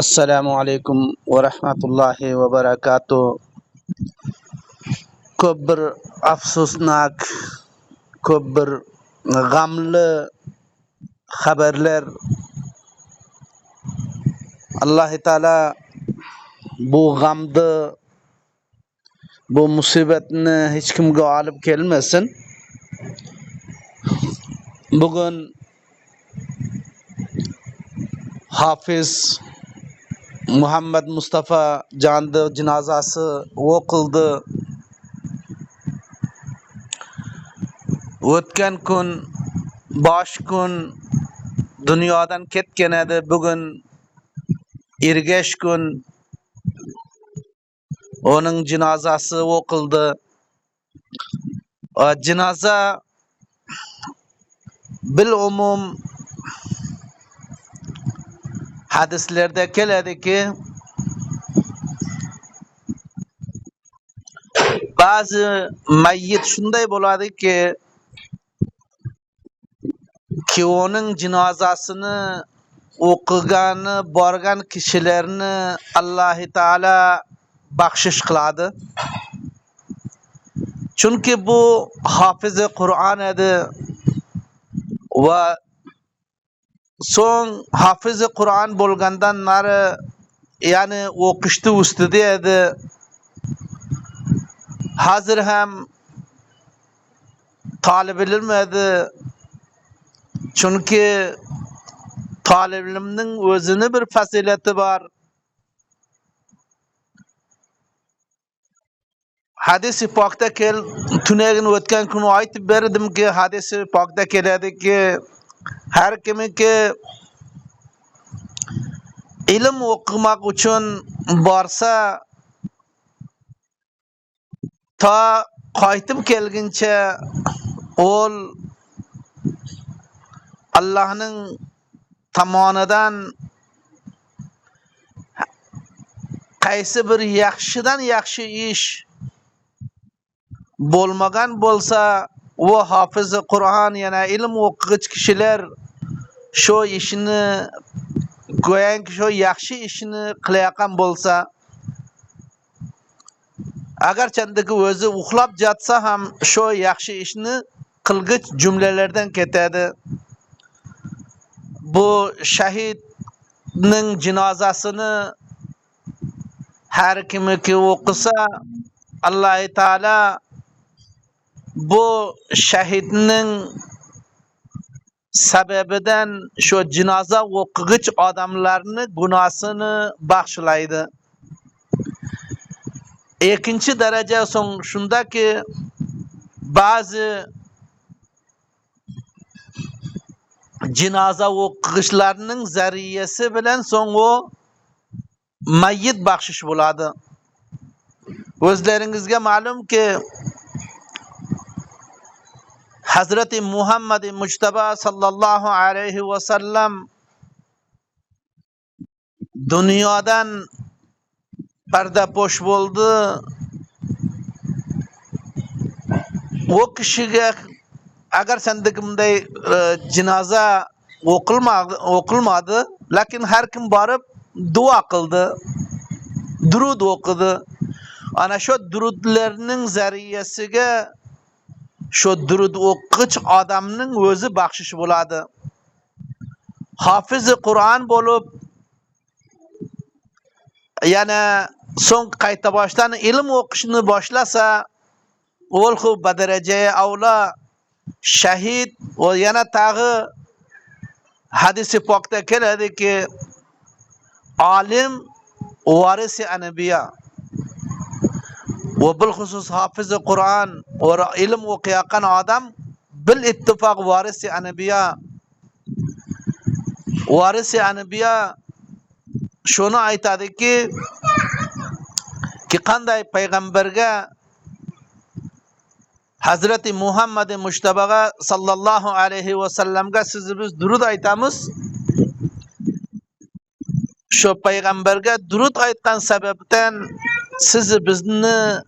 Assalamu alaikum wa rahmatullahi wa barakatuh. Ko'p bir afsusnak, ko'p bir g'amli xabarlar Alloh taala bu g'amni, bu musibatni hech kimga olib kelmasin. Bugun Hafiz Muhammad Mustafa Jan'ni janozasi o'qildi. O'tgan kun, bosh kun dunyodan ketgan edi. Bugun ergash kun onun janozasi o'qildi. Janoza bil umum hadislarda keladiki, ba'zi mayyit shunday bo'ladiki, onun janozasini o'qigani borgan kishilarni Alloh taala baxshish qiladi. Chunki bu hofizi Qur'on edi va so'ng hofizi Qur'on bo'lgandan nari, ya'ni o'qishni ustida edi. Hozir ham talib ilm edi. Chunki talib ilmning o'zini bir fazilati bor. Hadis-i pokda tunagini o'tgan kuni aytib berdimki, hadis-i pokda keladiki, har kimiki ilm o'qimak uchun borsa, ta qaytib kelguncha ol Allohning tomonidan qaysi bir yaxshidan yaxshi ish bo'lmagan bo'lsa, u hofizi Qur'on, yana ilm o'qig'ich kishilar shu ishni, go'yoki shu yaxshi ishni qilayotgan bo'lsa, agar chandaki o'zi uxlab jatsa ham shu yaxshi ishni qilg'ich jumlalardan ketadi. Bu shahidning janozasini har kimiki o'qisa, Alloh taala bu shahidning sababidan shu janoza o'qig'ich odamlarni gunohini baxshilaydi. Ikkinchi daraja so'ng shundaki, ba'zi janoza o'qig'ishlarning zariyasi bilan so'ng u mayyit baxshish bo'ladi. O'zlaringizga ma'lumki, Hazrati Muhammad Mujtaba sallallohu alayhi va sallam dunyodan pardaposh bo'ldi. O kishiga agar sendeki bunday janoza o'qilmadi, lekin har kim borib duo qildi, durud o'qidi. Ana shu durudlarning zariyasiga shu durud o'qig'ich odamning o'zi baxshish bo'ladi. Hofizi Qur'on bo'lib, yana so'ng qayta boshdan ilm o'qishni boshlasa, ol xub badarajai avla shahid va yana tag'i hadis-i pokda keladiki, alim varisi anbiya. Ve bilhusus hafiz-i Kur'an ve ilim okuyan adam bil ittifak varisi anbiya. Varisi anbiya şunu aytadı ki qanday payg'ambarga, Hazrati Muhammad Mujtabaga sallallohu alayhi va sallamga siz biz durud aytamiz. Şu payg'ambarga durud aytgan sababdan siz bizni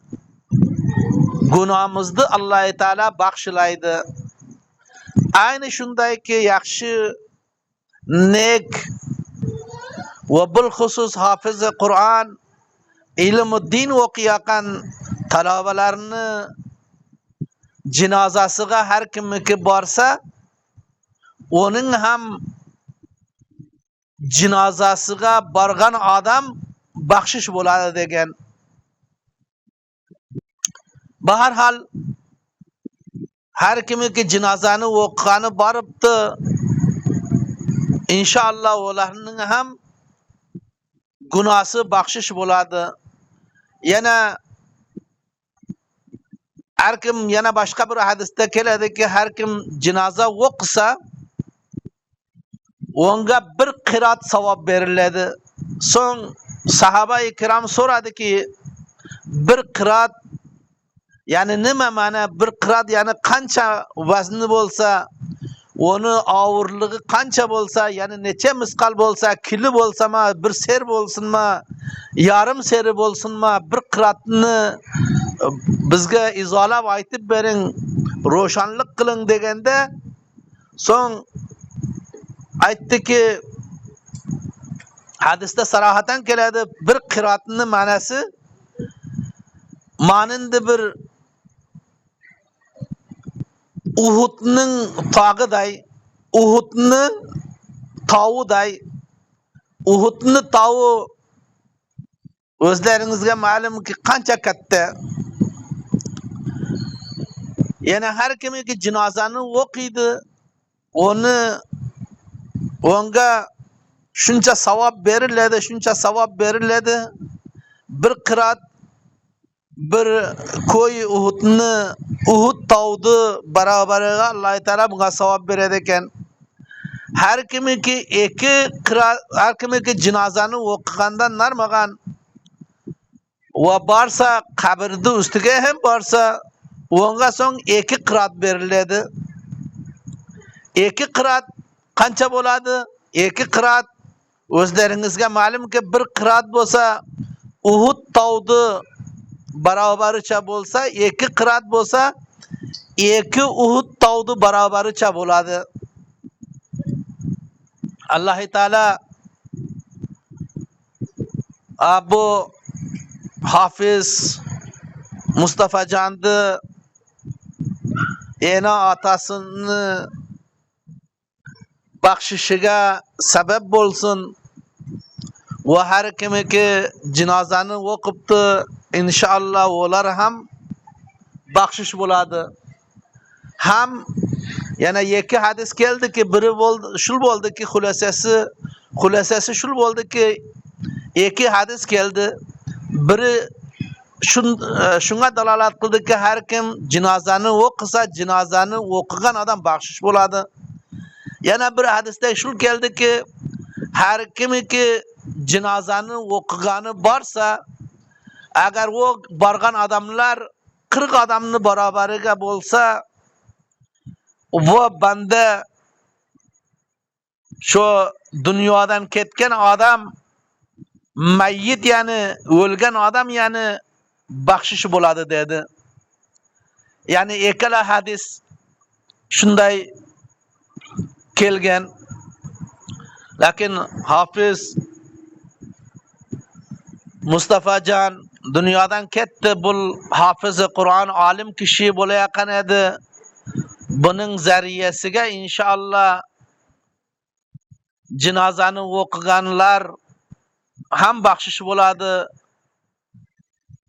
gunohimizni Alloh taala baxshilaydi. Ayni shundayki yaxshi, nek ve bilhusus hafız Kur'an ilmuddin okuyakan talabelerini cinazasıga her kim ki barsa onun hem cinazasıga bargan adam bahşiş buladı degen. Baharhal her kimi ki cinazanı okuyanı barıptı, İnşallah onların hem günahı bahşiş buladı. Yana her kim, yana başka bir hadiste keledi ki her kim cinaza okusa onga bir kırat savab veriledi. Son sahaba-i kiram soradı ki bir kırat yani nima mana bir kırat yani kança vazni bolsa onu ağırlığı kança bolsa yani neçe miskal bolsa kilo bolsa ma bir ser bolsun ma yarım seri bolsun ma bir kıratını bizge izolab aytib bering roşanlık kılın degende son aytdı ki hadiste sarahaten keledi bir kıratını manası manindi bir Uhud'nın tağıday, Uhud'nın tavuday, Uhud'nın tavu özlerinizge malum ki kança katta. Yani her kimi ki cinazanı okuydu, onga şunca savab veriledi, şunca savab veriledi. Bir kırat bir koy Uhud tavdu beraberine Allah Teala buna savab veredikken her kimi ki her kimi ki cinazanı okugandan narmagan ve barsa kabirde üstüge hem barsa onga son iki kırat veriledi. İki kırat kança boladı? İki kırat özlerinizge malum ki bir kırat bolsa Uhud tavdu barabarıça bolsa, iki kırat bolsa, iki Uhud tavdu barabarıça boladı. Allah-u Teala bu Hafiz Mustafa Can'dı ena atasını bakşışıga sebep bolsun ve her kimi ki cinazanı okuptu İnşallah olar ham bahşiş buladı. Ham yani iki hadis geldi ki biri şul boldu ki hulasesi şul boldu ki iki hadis geldi. Biri şuna dalalat kıldı ki her kim cinazanı okusa cinazanı okugan adam bahşiş buladı. Yana bir hadiste şul geldi ki her kimi ki cinazanı okuganı varsa agar o bargan adamlar 40 adamını barabariga bolsa o banda şu dünyadan ketken adam mayyit yani ölgen adam yani bahşişi buladı dedi. Yani ekala hadis şunday kelgen lakin Hafiz Mustafa Can dünyadan ketdi bu hafız-ı Kur'an alim kişi bolayakan edi. Bunun zariyesiga inşallah cinazanı okuganlar ham bahşiş boladı.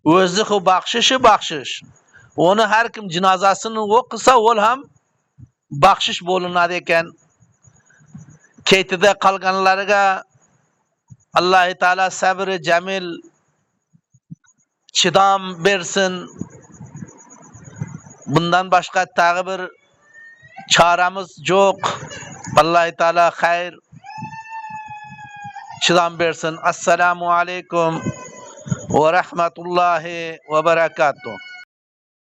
Özü o bahşiş. Onu her kim cinazasını okusa ol ham bahşiş bolunar eken. Keytide kalganlarga Allah-u Teala sabr-ı cemil çidam versin. Bundan başka tağı bir çaremiz yok. Allah-u Teala hayır çidam versin. Esselamu aleyküm ve rahmetullahi ve berekatuhu.